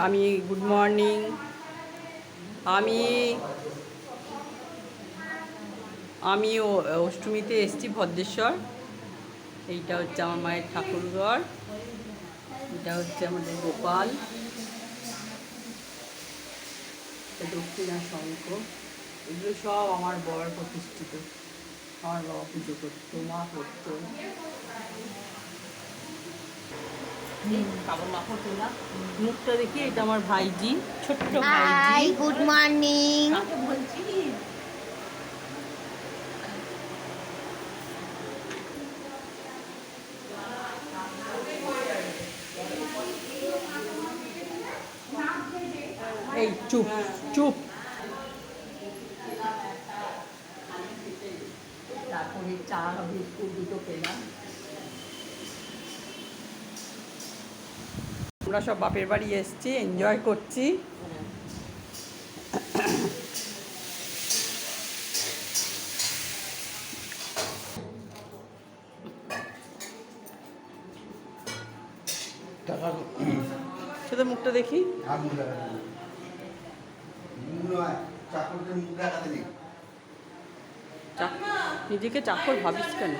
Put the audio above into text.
আমি good morning. আমি আমি অষ্টমীতে এসেছি ভদ্রেশ্বর। এইটা হচ্ছে আমার মায়ের ঠাকুরঘর, এটা হচ্ছে আমাদের গোপাল, দক্ষিণা শঙ্খ। এগুলো সব আমার বর প্রতিষ্ঠিত। আমার বাবা পুজো করতো, মা করতো। মুখটা দেখি, এটা আমার ভাইজি, ছোট্ট ভাইজি। Good morning. কাকে বলছি? এই চুপ চুপ। তারপরে চা বিস্কুট দুটো পেলাম। আমরা সব বাপের বাড়ি এসেছি, এনজয় করছি। শুধু মুখটা দেখি। নিজেকে চাকর ভাবিস কেন?